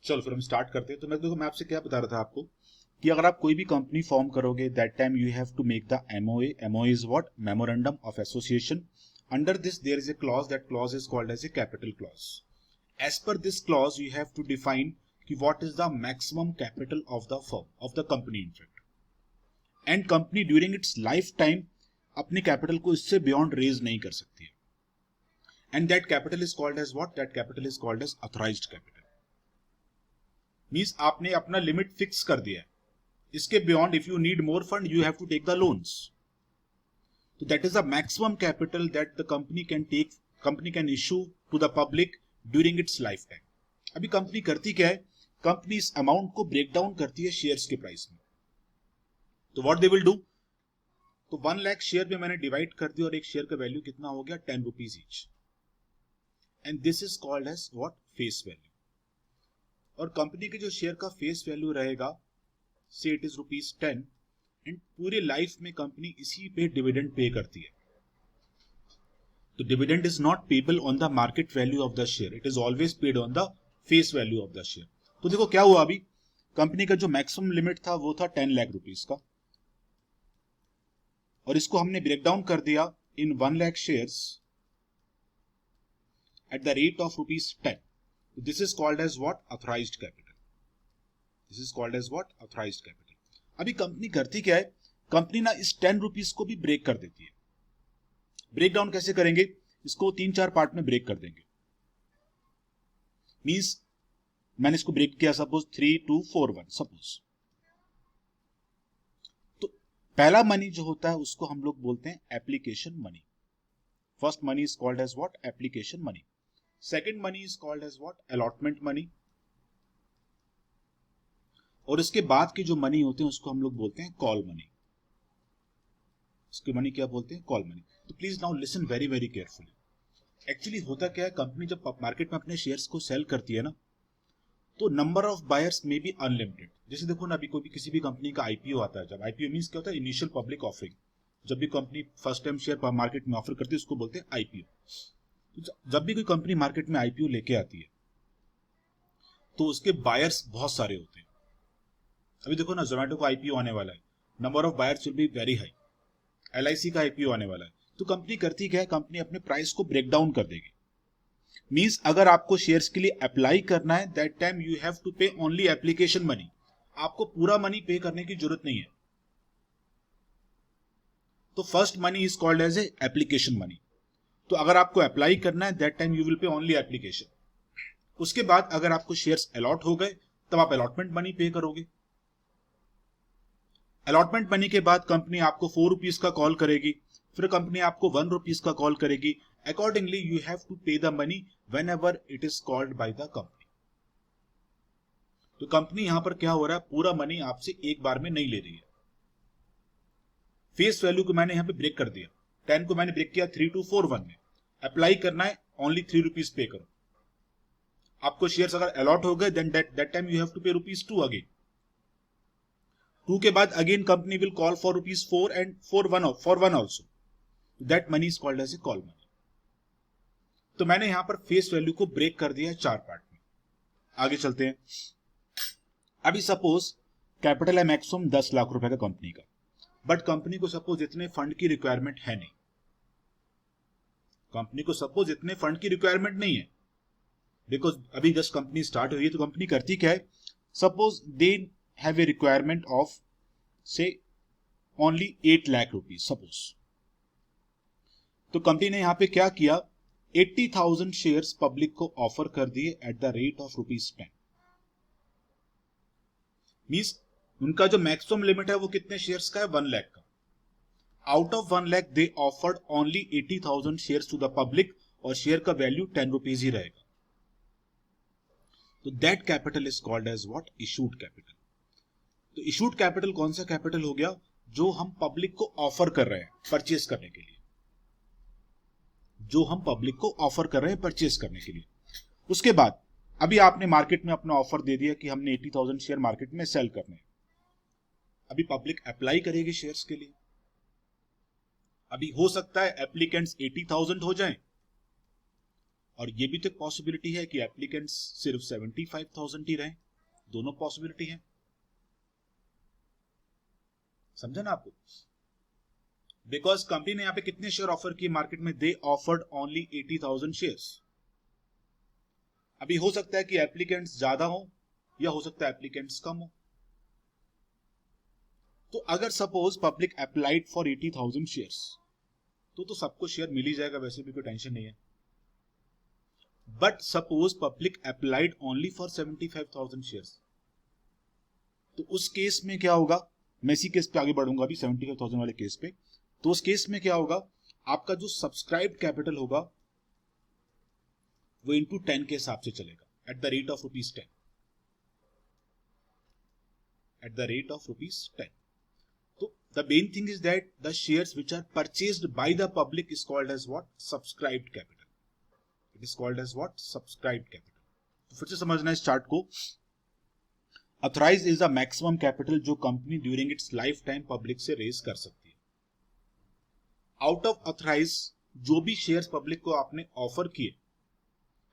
चलो फिर हम स्टार्ट करते हैं। तो मैं आपसे क्या बता रहा था आपको कि अगर आप कोई भी कंपनी फॉर्म करोगे that time you have to make the MOA. MOA is what? Memorandum of association. Under this there is a clause, that clause is called as a capital clause. As per this clause you have to define कि what is the maximum capital of the firm, of the company in fact. And company during its life time अपने capital को इससे beyond raise नहीं कर सकती है। And that capital is called as what? That capital is called as authorised capital. Means आपने अपना limit fix कर दिया है। इसके beyond if you need more fund you have to take the loans. तो that is the maximum capital that the company can take, company can issue to the public during its life time. अभी company करती क्या है? Company इस amount को break down करती है shares के प्राइस में। तो व्हाट दे विल डू, तो 1 लाख शेयर में मैंने डिवाइड कर दिया और एक शेयर का वैल्यू कितना हो गया? 10 rupees each. And this is called as what? Face value. और कंपनी के जो शेयर का फेस वैल्यू रहेगा से इट इज ₹10, एंड पूरे लाइफ में कंपनी इसी पे डिविडेंड पे करती है। तो dividend is not payable on the market value of the share, it is always paid on the face value of the share. तो देखो क्या हुआ, अभी कंपनी का जो मैक्सिमम लिमिट था वो था 10 लाख रुपीस का, और इसको हमने ब्रेक डाउन कर दिया इन 1 lakh shares at the rate of ₹10। This is called as what? Authorized capital. This is called as what? Authorized capital. अभी कंपनी करती क्या है? कंपनी ना इस 10 रुपीज को भी ब्रेक कर देती है। ब्रेक डाउन कैसे करेंगे? इसको 3-4 पार्ट में ब्रेक कर देंगे। मींस मैंने इसको ब्रेक किया सपोज 3, 2, 4, 1 सपोज। तो पहला मनी जो होता है उसको हम लोग बोलते हैं application money. First money is called as what? Application money. Second money is called as what? Allotment money. और इसके बाद के जो मनी होते हैं उसको हम लोग बोलते हैं कॉल मनी। इसके मनी क्या बोलते हैं? Call money. तो please now listen very very carefully. Actually होता क्या है, कंपनी जब मार्केट में अपने शेयर्स को सेल करती है ना, तो नंबर ऑफ बायर्स में बी अनलिमिटेड। जैसे देखो ना, अभी कोई भी किसी भी कंपनी का आईपीओ आता है, जब आईपीओ मींस क्या होता है? Initial public offering. जब भी company first time share market में ऑफर करती है उसको बोलते हैं आईपीओ। जब भी कोई कंपनी मार्केट में आईपीओ लेके आती है तो उसके बायर्स बहुत सारे होते हैं। अभी देखो ना, जोमेटो का आईपीओ आने वाला है, number of buyers will be very high. LIC का आईपीओ आने वाला है। तो कंपनी करती क्या है? कंपनी अपने प्राइस को ब्रेक डाउन कर देगी। मींस अगर आपको शेयर्स के लिए अप्लाई करना है that time you have to pay only application money. आपको पूरा मनी पे करने की जरूरत नहीं है। तो first money is called as a application money. तो अगर आपको अप्लाई करना है that time you will pay only application. उसके बाद अगर आपको शेयर्स अलॉट हो गए तब आप अलॉटमेंट मनी पे करोगे। अलॉटमेंट मनी के बाद कंपनी आपको 4 रुपीज का कॉल करेगी, फिर कंपनी आपको 1 रुपीज का कॉल करेगी। अकॉर्डिंगली यू हैव टू पे the money when ever it is called by the company. तो कंपनी यहां पर क्या हो रहा है? पूरा मनी आपसे एक बार में नहीं ले रही है। फेस वैल्यू को मैंने यहां पे ब्रेक कर दिया, 10 को मैंने ब्रेक किया 3, 2, 4, 1 में। अप्लाई करना है ओनली 3 रुपीज पे करो। आपको शेयर्स अगर अलॉट हो गए then that time you have to pay ₹2 again. 2 के बाद again company will call for ₹4 and for 1 also. That money is called as a call money. तो मैंने यहां पर फेस वैल्यू को ब्रेक कर दिया 4 पार्ट में। आगे चलते हैं। अभी सपोज कैपिटल है मैक्सिमम 10 लाख रुपए का कंपनी का, बट कंपनी को सपोज इतने फंड की रिक्वायरमेंट है नहीं। कंपनी को सपोज इतने फंड की रिक्वायरमेंट नहीं है, बिकॉज अभी जस्ट कंपनी स्टार्ट हुई है। तो कंपनी करती क्या है? Suppose they have a requirement of से ओनली 8 लाख रुपीज सपोज। तो कंपनी ने यहां पे क्या किया? 80,000 शेयर्स पब्लिक को ऑफर कर दिए eight the rate of ₹10। Means उनका जो मैक्सिमम लिमिट है वो कितने शेयर्स का है? 1 लाख का। Out of 1 lakh they offered only 80,000 shares to the public, और शेयर का वैल्यू 10 रुपीज ही रहेगा। तो that capital is called as what? Issued capital. तो इशूड कैपिटल कौन सा कैपिटल हो गया? जो हम पब्लिक को ऑफर कर रहे हैं परचेस करने के लिए, जो हम पब्लिक को ऑफर कर रहे हैं परचेस करने के लिए। उसके बाद अभी आपने मार्केट में अपना ऑफर दे दिया कि हमने 80,000 शेयर मार्केट में सेल करने हैं। अभी पब्लिक अप्लाई करेगी शेयर्स के लिए। अभी हो सकता है एप्लीकेंट्स 80,000 हो जाएं, और ये भी तो एक पॉसिबिलिटी है कि एप्लीकेंट्स सिर्फ 75,000 ही रहे, दोनों पॉसिबिलिटी है। समझा ना आपको? बिकॉज कंपनी ने यहां पे कितने शेयर ऑफर किए मार्केट में? दे ऑफर्ड ओनली 80,000 शेयर्स। अभी हो सकता है कि एप्लीकेंट्स ज्यादा हो या हो सकता है एप्लीकेंट्स कम हो। तो अगर suppose public applied for 80,000 shares तो सबको शेयर मिल ही जाएगा, वैसे भी कोई टेंशन नहीं है। But suppose public applied only for 75,000 shares, तो उस केस में क्या होगा? मैं इसी केस पे आगे बढ़ूंगा अभी 75,000 वाले केस पे। तो उस केस में क्या होगा? आपका जो सब्सक्राइब कैपिटल होगा वो इंटू 10 के हिसाब से चलेगा, at the rate of rupees 10, at the rate of rupees 10। तो the main thing is that the shares which are purchased by the public is called as what? Subscribed capital. It is called as what? Subscribed capital. तो फिर से समझना इस chart को। Authorised is the maximum capital जो company during its life time public से raise कर सकती है। आउट ऑफ ऑथराइज जो भी शेयर्स पब्लिक को आपने ऑफर किए,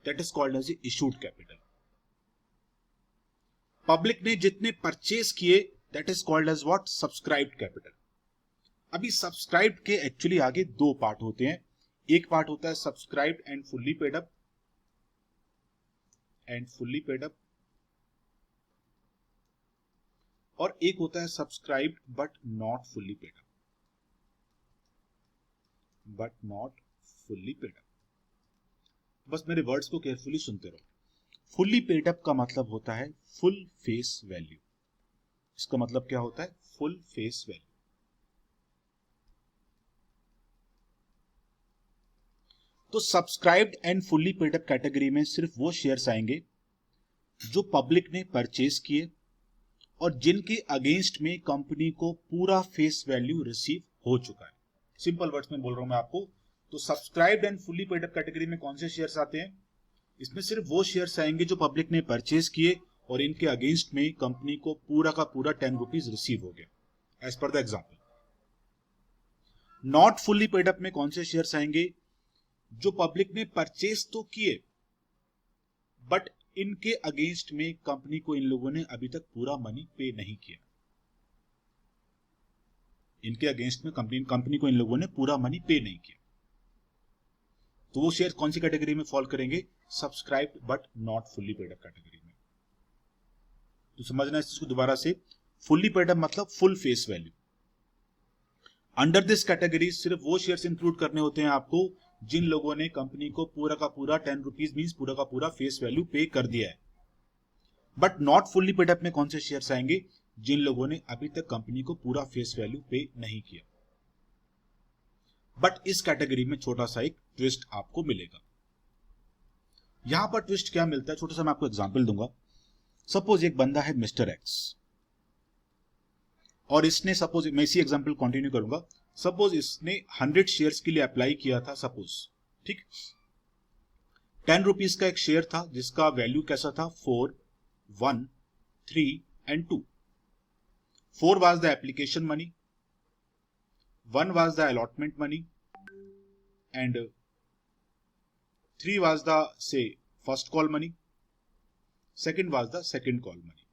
that is called as issued capital. Public ने जितने परचेज किए, that is called as what? Subscribed capital. अभी सब्सक्राइब्ड के एक्चुअली आगे दो पार्ट होते हैं। एक पार्ट होता है subscribed and fully paid up, and fully paid up, और एक होता है subscribed but not fully paid up, but not fully paid up. बस मेरे वर्ड्स को केयरफुली सुनते रहो। फुल्ली पेड अप का मतलब होता है फुल फेस वैल्यू। इसका मतलब क्या होता है? Full face value. तो subscribed and fully paid up category में सिर्फ वो शेयर्स आएंगे जो पब्लिक ने परचेज किए और जिनके अगेंस्ट में कंपनी को पूरा फेस वैल्यू रिसीव हो चुका है। सिंपल वर्ड्स में बोल रहा हूं मैं आपको। तो subscribed and fully paid up category में कौन से शेयर्स आते हैं? इसमें सिर्फ वो शेयर्स आएंगे जो पब्लिक ने परचेज किए और इनके अगेंस्ट में कंपनी को पूरा का पूरा 10 रुपीज रिसीव हो गया, as per the example. Not fully paid up में कौन से शेयर्स आएंगे? जो पब्लिक ने परचेज तो किए बट इनके अगेंस्ट में कंपनी को इन लोगों ने अभी तक पूरा मनी पे नहीं किया। इनके अगेंस्ट में कंपनी को इन लोगों ने पूरा मनी पे नहीं किया, तो वो शेयर कौन सी कैटेगरी में फॉल करेंगे? Subscribed but not fully paid up category में। तो समझना इस चीज को दोबारा से। फुल्ली पेड अप मतलब full face value. Under this category सिर्फ वो शेयर्स इंक्लूड करने होते हैं आपको जिन लोगों ने कंपनी को पूरा का पूरा 10 रुपीज मींस पूरा का पूरा फेस वैल्यू पे कर दिया है। But not fully paid up में कौन से शेयर्स आएंगे? जिन लोगों ने अभी तक कंपनी को पूरा फेस वैल्यू पे नहीं किया। बट इस कैटेगरी में छोटा सा एक ट्विस्ट आपको मिलेगा। यहां पर ट्विस्ट क्या मिलता है? छोटा सा मैं आपको एग्जांपल दूंगा। सपोज एक बंदा है मिस्टर एक्स और इसने, सपोज मैं इसी एग्जांपल कंटिन्यू करूंगा, सपोज इसने 100 शेयर्स के लिए अप्लाई किया था। सपोज ठीक 10 रुपीज का एक शेयर था जिसका वैल्यू कैसा था? 4, 1, 3 and 2। 4 was the application money, 1 was the allotment money, and 3 was the say first call money, second was the second call money.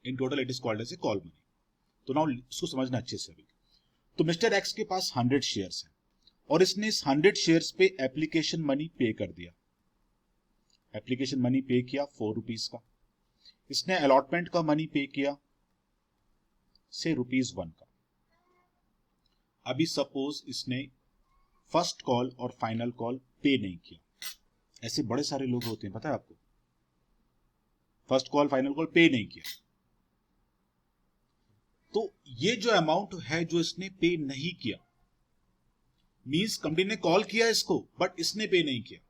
In total it is called as a call money. तो now इसको समझना अच्छे से अभी। तो mister X के पास 100 shares हैं और इसने इस 100 शेयर्स पे एप्लीकेशन मनी पे कर दिया। एप्लीकेशन मनी पे किया 4 रुपीज का। इसने अलॉटमेंट का मनी पे किया से ₹1 का। अभी सपोज इसने फर्स्ट कॉल और फाइनल कॉल पे नहीं किया। ऐसे बड़े सारे लोग होते हैं, पता है आपको। First call final call pay नहीं किया, तो ये जो अमाउंट है जो इसने पे नहीं किया, मींस कंपनी ने कॉल किया इसको बट इसने पे नहीं किया,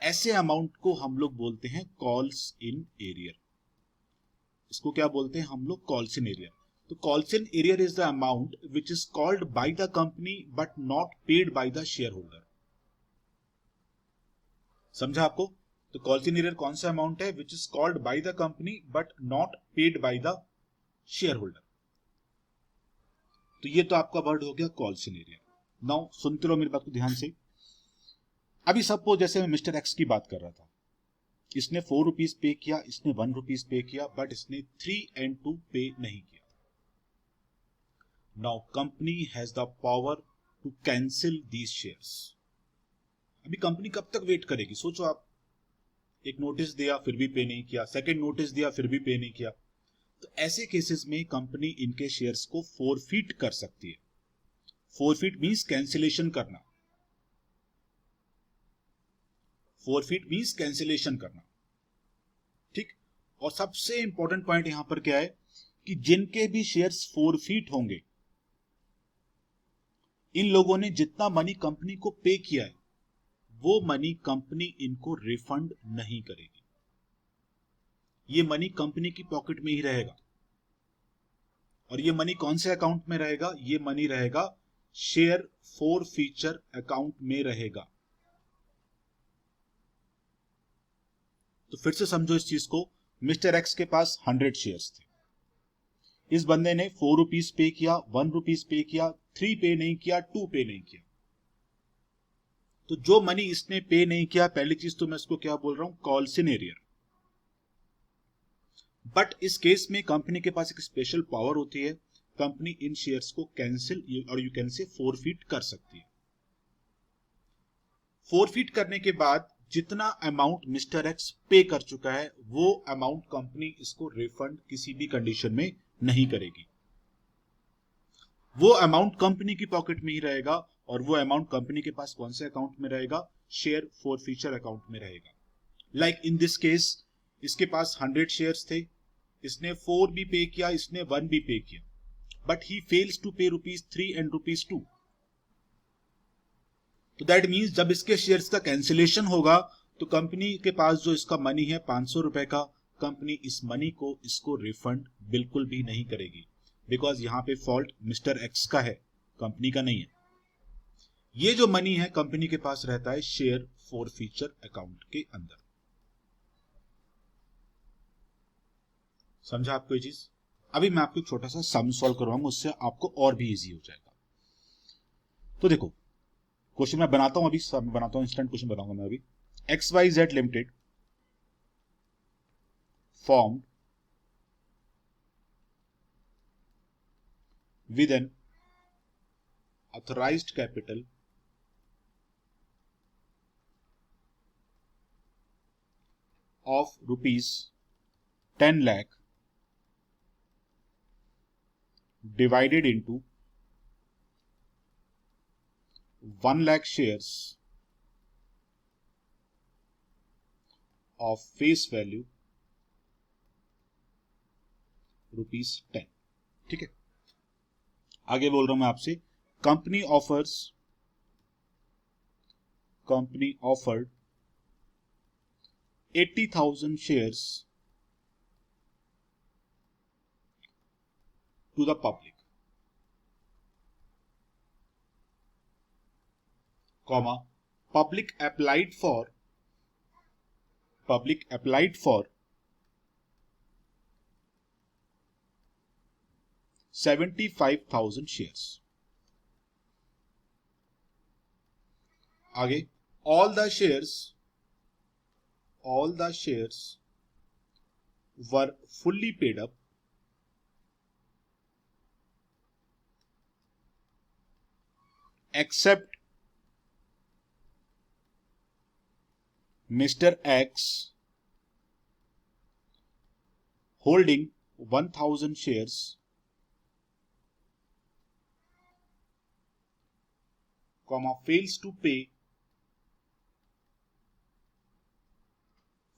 ऐसे अमाउंट को हम लोग बोलते हैं कॉल्स इन एरियर। इसको क्या बोलते हैं हम लोग? Calls in arrear. तो calls in arrear is the amount which is called by the company but not paid by the shareholder. समझा आपको? तो कॉल्स इन एरियर कौन सा अमाउंट है? विच is called by the company but not paid by the share holder. तो ये तो आपका वर्ड हो गया कॉल्स इन एरियर। नाउ सुनते रहो मेरी बात को ध्यान से। अभी सपोज जैसे मैं मिस्टर एक्स की बात कर रहा था, इसने 4 रुपीज पे किया, इसने 1 रुपीज पे किया, बट इसने 3 and 2 पे नहीं किया. Now company has the power to cancel these shares. अभी कंपनी कब तक वेट करेगी? सोचो आप, एक नोटिस दिया फिर भी पे नहीं किया, सेकंड नोटिस दिया फिर भी पे नहीं किया. तो ऐसे केसेस में कंपनी इनके शेयर्स को फोरफीट कर सकती है. फोरफीट मींस कैंसिलेशन करना. फोरफीट मींस कैंसिलेशन करना. ठीक. और सबसे इंपॉर्टेंट पॉइंट यहां पर क्या है कि जिनके भी शेयर्स फोरफीट होंगे, इन लोगों ने जितना मनी कंपनी को पे किया है वो मनी कंपनी इनको रिफंड नहीं करेगी. ये मनी कंपनी की पॉकेट में ही रहेगा. और ये मनी कौन से अकाउंट में रहेगा? ये मनी रहेगा शेयर फोरफीचर अकाउंट में रहेगा. तो फिर से समझो इस चीज को. मिस्टर एक्स के पास 100 शेयर्स थे. इस बंदे ने 4 रुपीज पे किया, 1 रुपीज पे किया, 3 पे नहीं किया, 2 पे नहीं किया. तो जो मनी इसने पे नहीं किया, पहली चीज तो मैं इसको क्या बोल रहा हूं? Calls in arrear. बट इस केस में कंपनी के पास एक स्पेशल पावर होती है. कंपनी इन शेयर्स को कैंसिल और यू कैन से फोरफीट कर सकती है. फोरफीट करने के बाद जितना अमाउंट मिस्टर एक्स पे कर चुका है वो अमाउंट कंपनी इसको रिफंड किसी भी कंडीशन में नहीं करेगी. वो अमाउंट कंपनी की पॉकेट में ही रहेगा. और वो अमाउंट कंपनी के पास कौन से अकाउंट में रहेगा? शेयर फोरफीचर अकाउंट में रहेगा. लाइक इन दिस केस, इसके पास 100 शेयर्स थे. इसने 4 भी पे किया, इसने 1 भी पे किया, बट ही फेल्स टू पे ₹3 and ₹2. तो दैट मींस जब इसके शेयर्स का कैंसिलेशन होगा तो कंपनी के पास जो इसका मनी है 500 रुपए का, कंपनी इस मनी को इसको रिफंड बिल्कुल भी नहीं करेगी. बिकॉज यहां पे फॉल्ट मिस्टर एक्स का है, कंपनी का नहीं है. ये जो मनी है कंपनी के पास रहता है शेयर फोरफीचर अकाउंट के अंदर. समझा आपको ये चीज? अभी मैं आपको एक छोटा सा सम सॉल्व करवाऊंगा, उससे आपको और भी इजी हो जाएगा. तो देखो, क्वेश्चन मैं बनाता हूं, अभी बनाता हूं, इंस्टेंट क्वेश्चन बनाऊंगा मैं अभी. XYZ limited formed with an authorized capital of ₹10 lakh divided into 1 lakh shares of face value ₹10. ठीक है. आगे बोल रहा हूं मैं आपसे. Company offered 80,000 shares to the public, comma, public applied for 75,000 shares. आगे, all the shares were fully paid up except Mr. X holding 1,000 shares, comma, fails to pay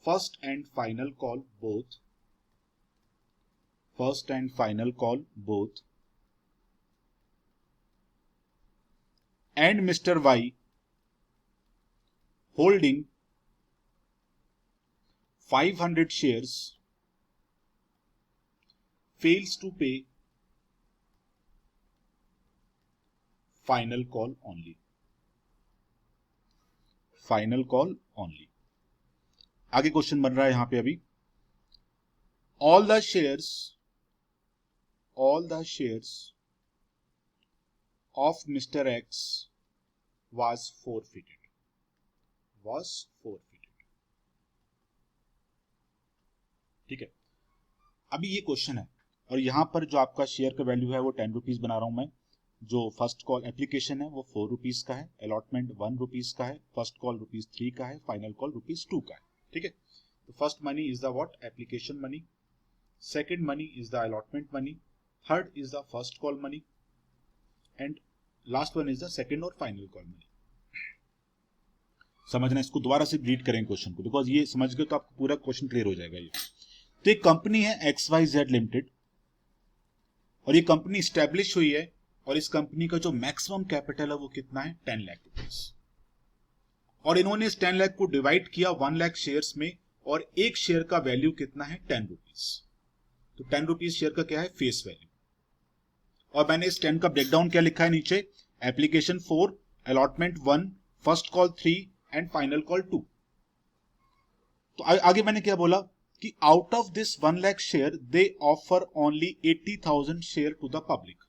first and final call both, and Mr. Y holding 500 shares fails to pay final call only. आगे question बन रहा है यहां पे अभी. all the shares of Mr. X was forfeited. was forfeited। ठीक है, अभी ये क्वेश्चन है और यहां पर जो आपका शेयर का वैल्यू है वो 10 रुपीज बना रहा हूं मैं। जो फर्स्ट कॉल एप्लीकेशन है वो 4 रुपीज का है, अलॉटमेंट 1 रुपीज का है, फर्स्ट कॉल ₹3 का है, फाइनल कॉल ₹2 का है। ठीक है, तो first money is the what, application money, second money is the allotment money, third is the first call money and last one is the second और फाइनल कॉल मनी। समझना, इसको दोबारा से रीड करें क्वेश्चन को, बिकॉज ये समझ गए तो आपको पूरा क्वेश्चन क्लियर हो जाएगा। ये तो एक कंपनी है XYZ लिमिटेड और ये कंपनी स्टैब्लिश हुई है और इस कंपनी का जो मैक्सिमम कैपिटल है वो कितना है, 10 लाख रुपीस। और इन्होंने इस 10 लाख को डिवाइड किया 1 लाख शेयर्स में और एक शेयर का वैल्यू कितना है, 10 रुपीस। तो 10 रुपीज शेयर का क्या है, फेस वैल्यू। और मैंने इस 10 का ब्रेकडाउन क्या लिखा है नीचे, application 4, allotment 1, first call 3 and final call 2। तो आगे मैंने क्या बोला कि out of this 1 lakh share they offer only 80,000 share to the public.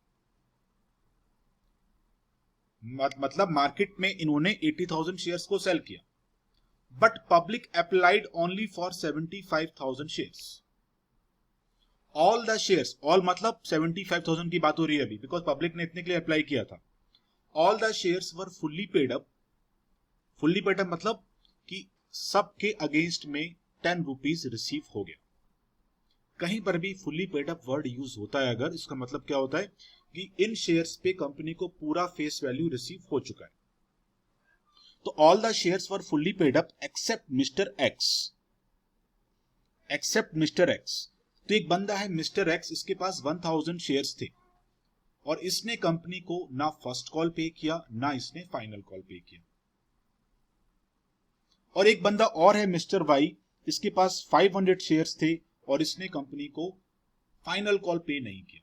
मतलब मार्केट में इन्होंने 80,000 शेयर्स को सेल किया, but public applied only for 75,000 shares. All the shares, all मतलब 75,000 की बात हो रही है अभी, बिकॉज पब्लिक ने इतने के लिए अप्लाई किया था। All the shares were fully paid up. Fully paid up मतलब कि सबके अगेंस्ट में 10 रुपीज रिसीव हो गया। कहीं पर भी fully paid up word use होता है अगर, इसका मतलब क्या होता है कि इन शेयर्स पे कंपनी को पूरा फेस वैल्यू रिसीव हो चुका है। तो all the shares were fully paid up except mister X. Except mister X, तो एक बंदा है मिस्टर एक्स, इसके पास 1000 शेयर्स थे और इसने कंपनी को ना फर्स्ट कॉल पे किया ना इसने फाइनल कॉल पे किया। और एक बंदा और है मिस्टर वाई, इसके पास 500 शेयर्स थे और इसने कंपनी को फाइनल कॉल पे नहीं किया।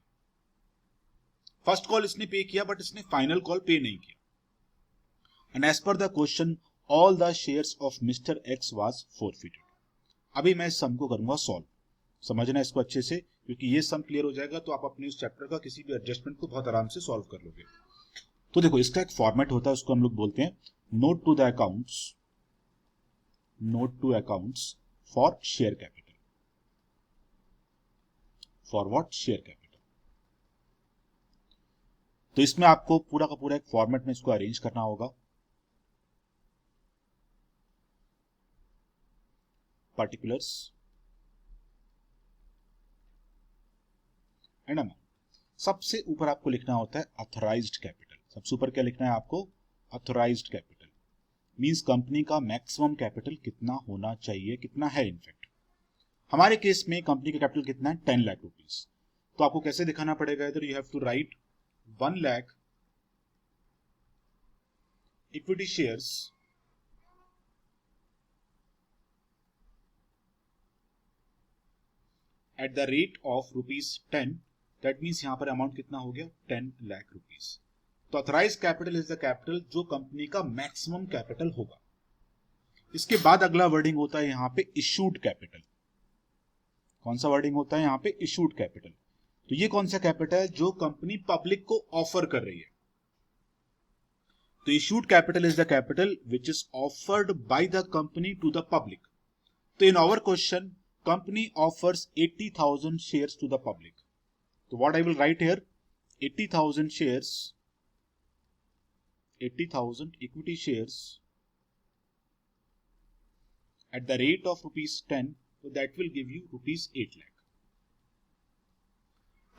फर्स्ट कॉल इसने पे किया बट इसने फाइनल कॉल पे नहीं किया। And as per the question all the shares of mister X was forfeited. अभी मैं इस सम को करूंगा सॉल्व। समझना इसको अच्छे से, क्योंकि ये सम क्लियर हो जाएगा तो आप अपने उस चैप्टर का किसी भी एडजस्टमेंट को बहुत आराम से सॉल्व कर लोगे। तो देखो, इसका एक फॉर्मेट होता है, उसको हम लोग बोलते हैं note to the accounts, note to accounts for share capital. For what, share capital. तो इसमें आपको पूरा का पूरा एक फॉर्मेट में इसको अरेंज करना होगा। Particulars and amount. सबसे ऊपर आपको लिखना होता है ऑथराइज्ड कैपिटल। सबसे ऊपर क्या लिखना है आपको, ऑथराइज्ड कैपिटल। मींस कंपनी का मैक्सिमम कैपिटल कितना होना चाहिए, कितना है। इनफैक्ट हमारे केस में कंपनी का कैपिटल कितना है, 10 लाख रुपीस। तो आपको कैसे दिखाना पड़ेगा, इधर you have to write 1 lakh equity shares at the rate of ₹10। That means यहां पर अमाउंट कितना हो गया, 10 लाख रुपीस। तो authorise capital is the capital जो कंपनी का मैक्सिमम कैपिटल होगा। इसके बाद अगला वर्डिंग होता है यहां पे इशूड कैपिटल। कौन सा वर्डिंग होता है यहां पे, इशूड कैपिटल। तो ये कौन सा कैपिटल है, जो कंपनी पब्लिक को ऑफर कर रही है। तो issued capital is the capital which is offered by the company to the public. तो in our question company offers 80,000 shares to the public. तो what I will write here, 80,000 shares, 80,000 equity shares at the rate of ₹10, so that will give you ₹8 lakh।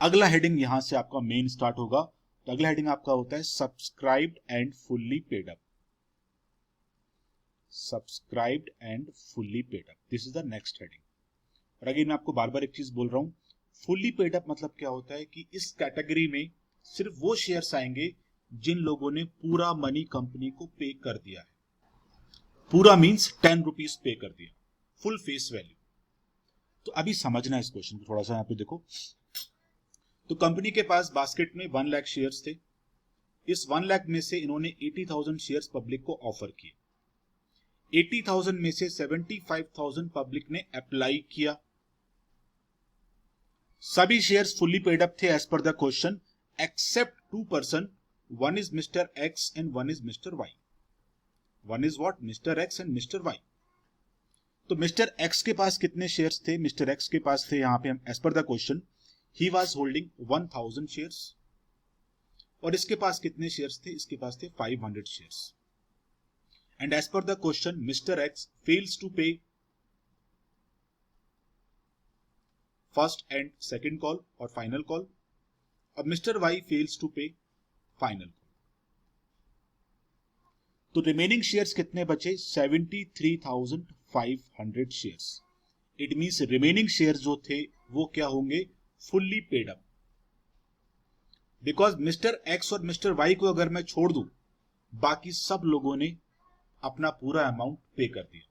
अगला heading यहां से आपका main start होगा। तो अगला heading आपका होता है subscribed and fully paid up. Subscribed and fully paid up, this is the next heading. और अगेन मैं आपको बार बार एक चीज बोल रहा हूं, फुल्ली पेड अप मतलब क्या होता है कि इस कैटेगरी में सिर्फ वो शेयर्स आएंगे जिन लोगों ने पूरा मनी कंपनी को पे कर दिया है। पूरा मींस 10 रुपीज पे कर दिया, फुल फेस वैल्यू। तो अभी समझना इस क्वेश्चन को थोड़ा सा, यहां पे देखो। तो कंपनी के पास बास्केट में 1 लाख शेयर्स थे। इस 1 लाख में से इन्होंने 80,000 शेयर्स पब्लिक को ऑफर किए। 80,000 में से 75,000 पब्लिक ने अप्लाई किया। सभी शेयर्स फुल्ली पेड अप थे as per the question, except 2 person, one is mister X and one is mister Y. One is what, mister X and mister Y. तो mister X के पास कितने shares थे? Mister X के पास थे यहां पे हम एज पर द क्वेश्चन ही वाज होल्डिंग 1000 शेयर्स। और इसके पास कितने शेयर्स थे? इसके पास थे 500 shares. And as per the question mister X fails to pay first and second call और फाइनल कॉल। अब mister Y fails to pay final call. तो रिमेनिंग शेयर्स कितने बचे? 73,500 shares. It means remaining shares जो थे वो क्या होंगे? Fully paid up. Because mister X और मिस्टर वाई को अगर मैं छोड़ दूं, बाकी सब लोगों ने अपना पूरा अमाउंट पे कर दिया।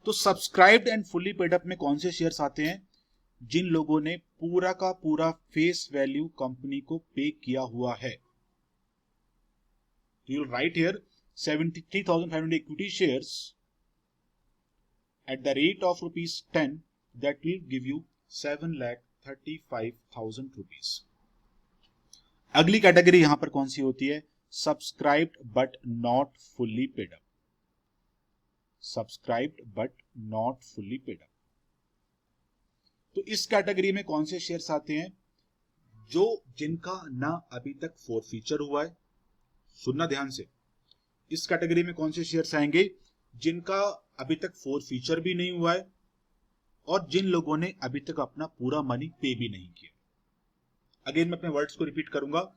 तो subscribed and fully paid up में कौन से शेयर्स आते हैं? जिन लोगों ने पूरा का पूरा फेस वैल्यू कंपनी को पे किया हुआ है। You will write here 73,500 equity shares at the rate of rupees 10, that will give you 7,35,000 rupees. अगली कैटेगरी यहां पर कौन सी होती है? Subscribed but not fully paid up. Subscribed but not fully paid up. तो इस कैटेगरी में कौन से शेयर्स आते हैं? जो जिनका ना अभी तक फोरफीचर हुआ है। सुनना ध्यान से, इस कैटेगरी में कौन से शेयर्स आएंगे? जिनका अभी तक फोरफीचर भी नहीं हुआ है और जिन लोगों ने अभी तक अपना पूरा मनी पे भी नहीं किया। अगेन मैं अपने वर्ड्स को रिपीट करूंगा।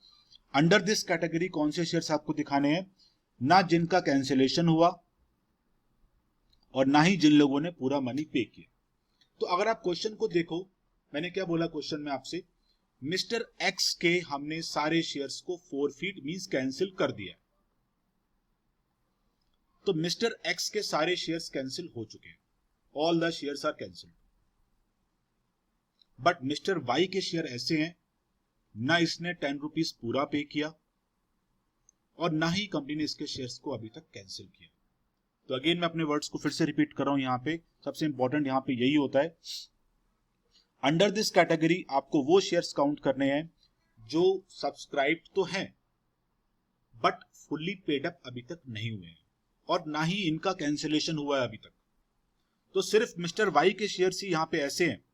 अंडर दिस कैटेगरी कौन से शेयर्स आपको दिखाने हैं? ना जिनका कैंसिलेशन हुआ और ना ही जिन लोगों ने पूरा मनी पे किया। तो अगर आप क्वेश्चन को देखो, मैंने क्या बोला क्वेश्चन में आपसे? मिस्टर एक्स के हमने सारे शेयर्स को फोरफीट मींस कैंसिल कर दिया। तो मिस्टर एक्स के सारे शेयर्स कैंसिल हो चुके हैं। All the shares are cancelled. But mister Y के शेयर ऐसे हैं, ना इसने 10 रुपीज पूरा पे किया और ना ही कंपनी ने इसके शेयर्स को अभी तक कैंसिल किया। तो अगेन मैं अपने वर्ड्स को फिर से रिपीट कर रहा हूं। यहां पे सबसे इंपॉर्टेंट यहां पे यही होता है, अंडर दिस कैटेगरी आपको वो शेयर्स काउंट करने हैं जो सब्सक्राइब्ड तो हैं बट फुल्ली पेड अप अभी तक नहीं हुए हैं और ना ही इनका कैंसिलेशन हुआ है अभी तक। तो सिर्फ मिस्टर वाई के शेयर्स ही यहां पे ऐसे हैं,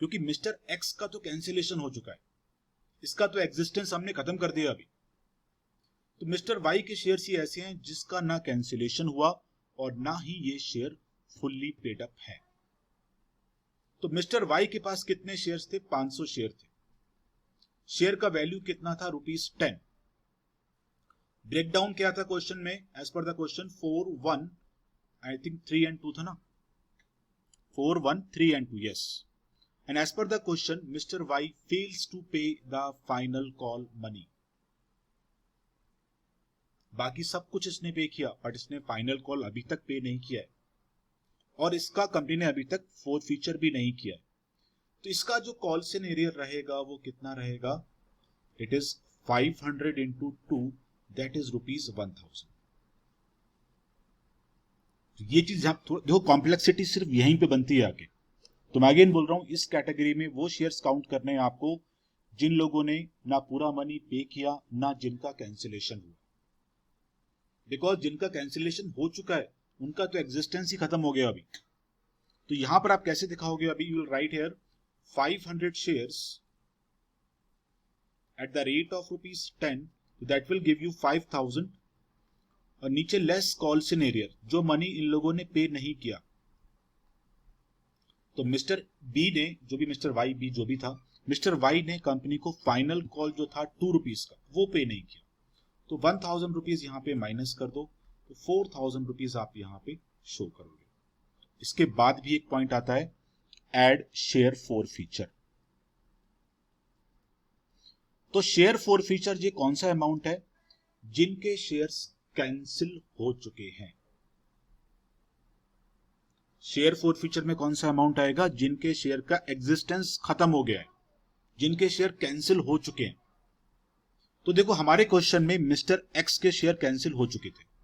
क्योंकि मिस्टर एक्स का तो कैंसिलेशन हो चुका है, इसका तो एग्जिस्टेंस हमने खत्म कर दिया अभी। तो मिस्टर वाई के शेयर्स ही ऐसे हैं जिसका ना कैंसिलेशन हुआ और ना ही ये शेयर फुल्ली पेड अप है। तो मिस्टर वाई के पास कितने शेयर्स थे? 500 शेयर थे। शेयर का वैल्यू कितना था? ₹10। ब्रेकडाउन क्या था क्वेश्चन में? As per the question 4, 1, I think 3 and 2 था ना? 4, 1, 3 and 2, yes. And as per the question, Mr. Y fails to pay the final call money. बाकी सब कुछ इसने पे किया बट इसने फाइनल कॉल अभी तक पे नहीं किया है और इसका कंपनी ने अभी तक फोरफीचर भी नहीं किया है। तो इसका जो कॉल सिनेरियो रहेगा वो कितना रहेगा? It is 500 into 2, that is ₹1000। ये चीज देखो, कॉम्प्लेक्सिटी सिर्फ यहीं पे बनती है आगे। तो मैं अगेन बोल रहा हूं, इस कैटेगरी में वो शेयर्स काउंट करने हैं आपको जिन लोगों ने ना पूरा मनी पे किया ना जिनका कैंसिलेशन हुआ। बिकॉज जिनका कैंसिलेशन हो चुका है उनका तो एग्जिस्टेंस ही खत्म हो गया अभी। तो यहां पर आप कैसे दिखाओगे? अभी you will write here 500 shares at the rate of ₹10, that will give you 5000 और नीचे लेस कॉल सिनेरियो, जो मनी इन लोगों ने पे नहीं किया। तो मिस्टर बी ने, जो भी मिस्टर वाई बी जो भी था, मिस्टर वाई ने कंपनी को फाइनल कॉल जो था ₹2 का वो पे नहीं किया। तो 1000 रुपीज यहां पे माइनस कर दो, तो 4000 रुपीज आप यहां पे शो करोगे। इसके बाद भी एक पॉइंट आता है, एड शेयर फॉर फीचर। तो शेयर फॉर फीचर ये कौन सा अमाउंट है? जिनके शेयर्स कैंसिल हो चुके हैं। शेयर फॉर फीचर में कौन सा अमाउंट आएगा? जिनके शेयर का एग्जिस्टेंस खत्म हो गया है, जिनके शेयर कैंसिल हो चुके हैं। तो देखो, हमारे क्वेश्चन में मिस्टर एक्स के शेयर कैंसिल हो चुके थे।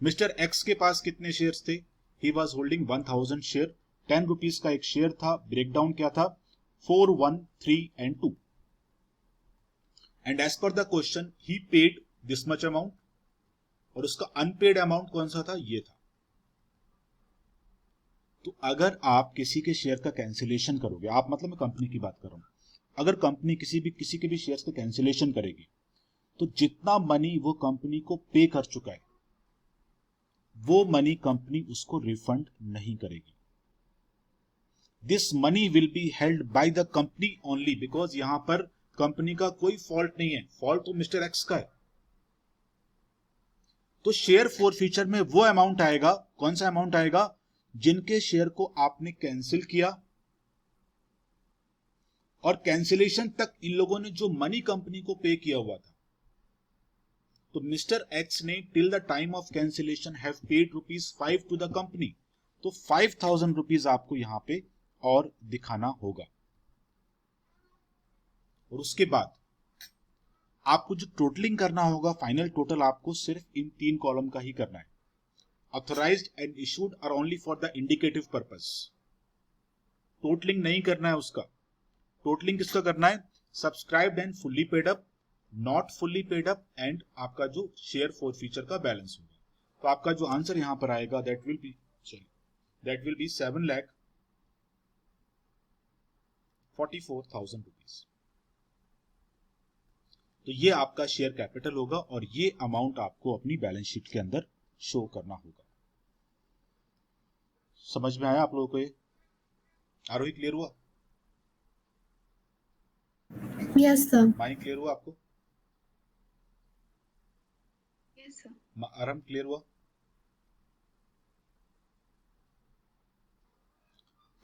मिस्टर एक्स के पास कितने शेयर्स थे? He was holding 1000 share, 10 rupees का एक शेयर था। ब्रेकडाउन क्या था? 4, 1, 3 and 2। And as per the question he paid this much amount और उसका अनपेड अमाउंट कौन सा था, ये था। तो अगर आप किसी के शेयर का कैंसिलेशन करोगे, आप मतलब मैं कंपनी की बात कर रहा हूं, अगर कंपनी किसी के भी शेयर्स का कैंसिलेशन करेगी तो जितना मनी वो कंपनी को पे कर चुका है वो मनी कंपनी उसको रिफंड नहीं करेगी। This money will be held by the company only, because यहां पर कंपनी का कोई फॉल्ट नहीं है, फॉल्ट तो मिस्टर एक्स का है। तो शेयर फॉरफीचर में वो अमाउंट आएगा, कौन सा अमाउंट आएगा, जिनके शेयर को आपने कैंसिल किया और कैंसिलेशन तक इन लोगों ने जो मनी कंपनी को पे किया हुआ था। तो मिस्टर एक्स ने till the time of cancellation have paid ₹5 to the company, तो 5,000 रुपीज आपको यहां पे और दिखाना होगा। और उसके बाद आपको जो टोटलिंग करना होगा, फाइनल टोटल आपको सिर्फ इन 3 कॉलम का ही करना है। Authorised and issued are only for the indicative purpose, totalling नहीं करना है उसका। टोटलिंग किसका करना है, subscribed and fully paid up, not fully paid up and आपका जो शेयर फॉरफीचर का बैलेंस होगा। तो आपका जो आंसर यहां पर आएगा दैट विल बी 7,44,000 रुपीज। तो ये आपका शेयर कैपिटल होगा और ये अमाउंट आपको अपनी बैलेंस शीट के अंदर शो करना होगा। समझ में आया आप लोगों को ये? आरोही क्लियर हुआ? Yes sir. माही क्लियर हुआ आपको? Yes sir. आराम क्लियर हुआ?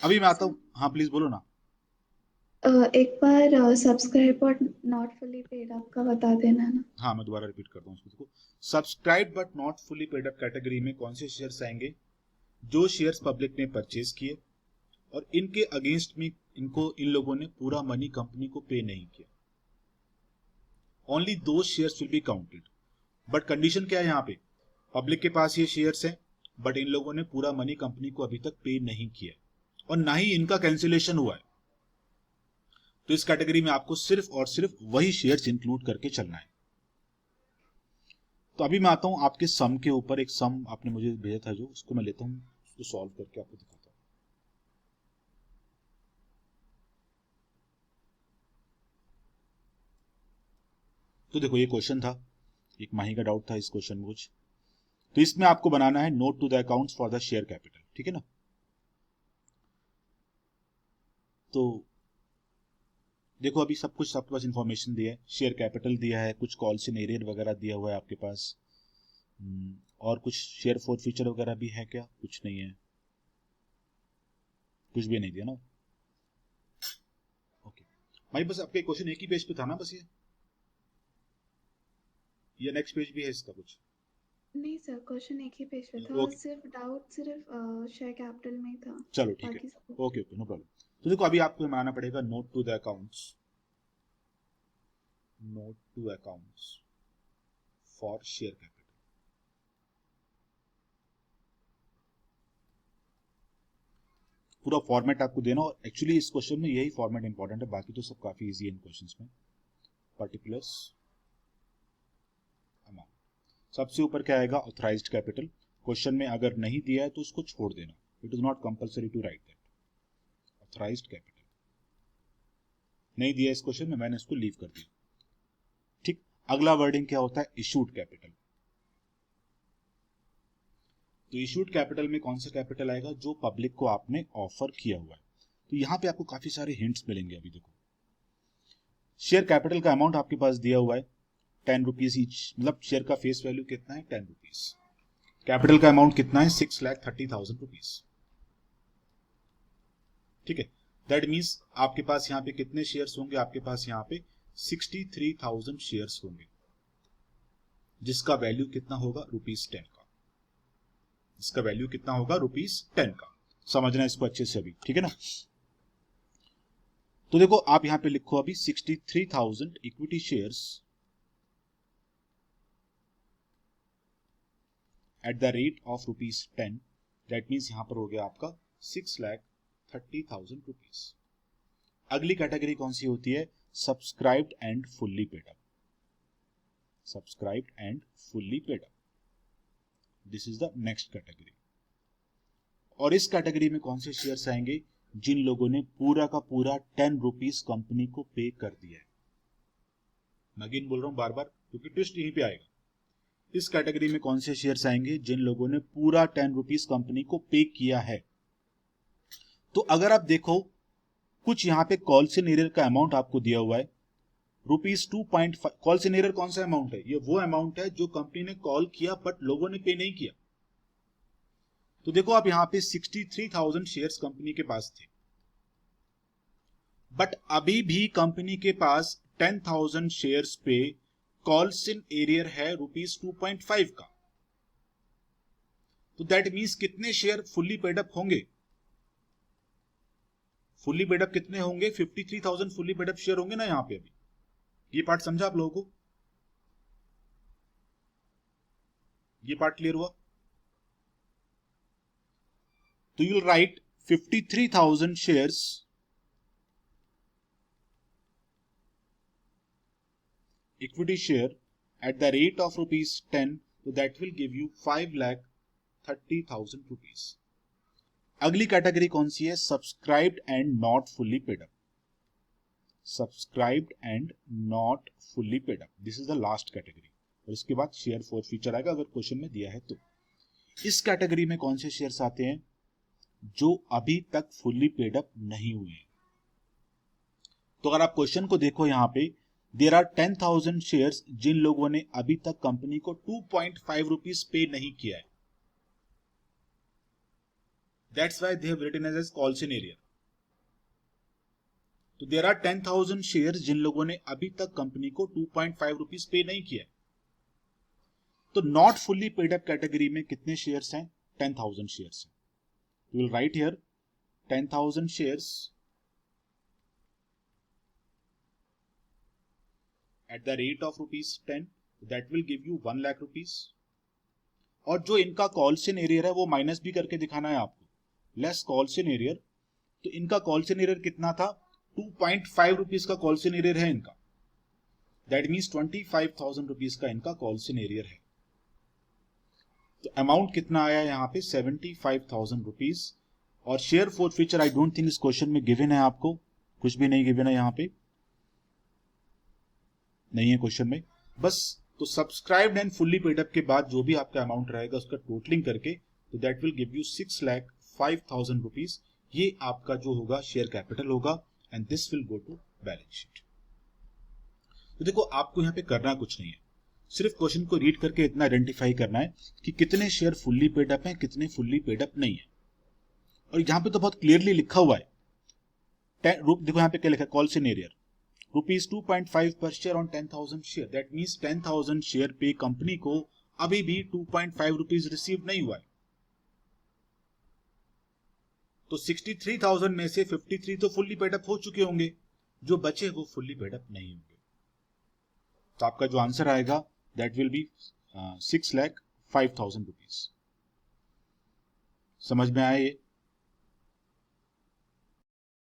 अभी मैं आता हूं, हाँ प्लीज बोलो ना। एक बार सब्सक्राइब और नॉट फुली पेड अप का बता देना ना। हाँ मैं दोबारा रिपीट करता हूँ इसको। देखो, subscribe but not fully paid up category में कौन से शेयर्स आएंगे, जो शेयर्स पब्लिक ने परचेज किए और इनके अगेंस्ट में इन लोगों ने पूरा मनी कंपनी को पे नहीं किया। ओनली दो shares will be counted. But condition क्या है यहाँ पे, पब्लिक के पास ये शेयर्स है बट इन लोगों ने पूरा मनी कंपनी को अभी तक पे नहीं किया और ना ही इनका कैंसिलेशन हुआ है। तो इस कैटेगरी में आपको सिर्फ और सिर्फ वही शेयर्स इंक्लूड करके चलना है। तो अभी मैं आता हूं आपके सम के ऊपर। एक सम आपने मुझे भेजा था जो, उसको मैं लेता हूं, उसको सॉल्व करके आपको दिखाता हूं। तो देखो ये क्वेश्चन था, एक माही का डाउट था इस क्वेश्चन में कुछ। तो इसमें आपको बनाना है note to the accounts for the share capital, ठीक है ना। तो देखो अभी सब कुछ आपके पास इंफॉर्मेशन दिया है, शेयर कैपिटल दिया है, कुछ कॉल्स इन एरियर वगैरह दिया हुआ है आपके पास। और कुछ शेयर फॉरफीचर वगैरह भी है क्या, कुछ नहीं है, कुछ भी नहीं दिया ना। ओके भाई, बस आपके क्वेश्चन एक ही पेज पे था ना बस ये नेक्स्ट पेज भी है इसका कुछ? नहीं सर, क्वेश्चन एक ही पेज पे था और सिर्फ डाउट शेयर कैपिटल में ही था। चलो ठीक है, ओके ओके नो प्रॉब्लम। तो देखो अभी आपको बनाना पड़ेगा note to the accounts, note to accounts for share capital. पूरा फॉर्मेट आपको देना, और एक्चुअली इस क्वेश्चन में यही फॉर्मेट इंपॉर्टेंट है, बाकी तो सब काफी इजी है इन क्वेश्चंस में। पर्टिकुलर्स अमाउंट, सबसे ऊपर क्या आएगा, ऑथराइज्ड कैपिटल। क्वेश्चन में अगर नहीं दिया है तो उसको छोड़ देना, it is not compulsory to write that. Authorised capital नहीं दिया इस क्वेश्चन में, मैंने इसको लीव कर दिया, ठीक। अगला वर्डिंग क्या होता है, इशूड कैपिटल। तो इशूड कैपिटल में कौन सा कैपिटल आएगा, जो पब्लिक को आपने ऑफर किया हुआ है। तो यहां पे आपको काफी सारे हिंट्स मिलेंगे। अभी देखो शेयर कैपिटल का अमाउंट आपके पास दिया हुआ है 10 रुपीज ईच, मतलब शेयर का फेस वैल्यू कितना है 10 रुपीज। कैपिटल का अमाउंट कितना है 6,30,000 रुपीज, ठीक है। दैट मीन्स आपके पास यहाँ पे कितने शेयर्स होंगे, आपके पास यहाँ पे 63,000 शेयर्स होंगे, जिसका वैल्यू कितना होगा, ₹10 का। इसका वैल्यू कितना होगा, ₹10 का। समझना इसको अच्छे से अभी, ठीक है ना। तो देखो आप यहां पे लिखो अभी 63,000 equity shares at the rate of ₹10। That means यहां पर हो गया आपका 6,30,000 रुपीज। अगली कैटेगरी कौन सी होती है, subscribed and fully paid up. Subscribed and fully paid up this is the next category. और इस कैटेगरी में कौन से शेयर्स आएंगे? जिन लोगों ने पूरा का पूरा 10 रुपीज कंपनी को पे कर दिया है। मैं अगेन बोल रहा हूं बार बार, क्योंकि ट्विस्ट यहीं पे आएगा। इस कैटेगरी में कौन से शेयर्स आएंगे? जिन लोगों ने पूरा 10 रुपीज कंपनी को पे किया है। तो अगर आप देखो, कुछ यहां पे कॉल से नीरर का अमाउंट आपको दिया हुआ है ₹2.5। कॉल से नीरर कौन सा अमाउंट है? ये वो अमाउंट है जो कंपनी ने कॉल किया बट लोगों ने पे नहीं किया। तो देखो आप यहां पे 63,000 शेयर्स कंपनी के पास थे, बट अभी भी कंपनी के पास 10,000 शेयर्स पे कॉल्स इन एरियर है ₹2.5 का। तो दैट मींस कितने शेयर फुल्ली पेड अप होंगे? फुल्ली पेड अप कितने होंगे? 53,000 फुल्ली पेड अप शेयर होंगे ना यहां पे। अभी ये पार्ट समझा आप लोगों को? ये पार्ट क्लियर हुआ? तो you will write 53,000 shares equity share at the rate of ₹10, so that will give you 5,30,000 rupees. अगली कैटेगरी कौन सी है? Subscribed and not fully paid up. Subscribed and not fully paid up, this is the last category. और इसके बाद share four feature आएगा अगर question में दिया है तो। इस कैटेगरी में कौन से शेयर्स आते हैं? जो अभी तक फुल्ली पेड अप नहीं हुए हैं। तो अगर आप क्वेश्चन को देखो यहां पे, देयर आर 10,000 शेयर्स जिन लोगों ने अभी तक कंपनी को 2.5 रुपीज पे नहीं किया है। That's why they have written as calls in arrear. तो देयर आर 10,000 शेयर्स जिन लोगों ने अभी तक कंपनी को 2.5 रुपीज पे नहीं किया है। तो not fully paid up category में कितने शेयर्स हैं? 10,000 शेयर्स हैं। You will write here 10,000 shares at the rate of ₹10, that will give you 1 lakh rupees. और जो इनका कॉल्स इन एरियर है वो माइनस भी करके दिखाना है आपको, लेस कॉल्स इन एरियर। तो इनका कॉल्स इन एरियर कितना था? 2.5 रुपीज का कॉल्स इन एरियर है इनका। दैट मीन्स 25,000 रुपीज का इनका कॉल्स इन एरियर है। तो अमाउंट कितना आया यहाँ पे? 75,000 रुपीज। और share four feature I don't think इस क्वेश्चन में गिवन है आपको, कुछ भी नहीं गिवन है यहाँ पे, नहीं है क्वेश्चन में। बस तो subscribed and fully paid up के बाद जो भी आपका अमाउंट रहेगा उसका टोटलिंग करके, तो that will give you 6,05,000 rupees. ये आपका जो होगा शेयर कैपिटल होगा and this will go to balance sheet. तो देखो आपको यहाँ पे करना कुछ नहीं है, सिर्फ क्वेश्चन को रीड करके इतना आइडेंटिफाई करना है कि कितने शेयर फुल्ली पेड अप हैं, कितने फुल्ली पेड अप नहीं है। और यहाँ पे तो बहुत क्लियरली लिखा हुआ है। देखो यहाँ पे क्या लिखा है? Calls in arrear ₹2.5 per share on 10,000 share. That means 10,000 share पे कंपनी को अभी भी 2.5 रुपीज रिसीव नहीं हुआ है। तो 63,000 में से 53 तो फुल्ली पेड अप हो चुके होंगे, जो बचे वो फुल्ली पेड अप नहीं होंगे। तो आपका जो आंसर आएगा दैट विल बी 6,05,000 रुपीज। समझ में आया ये?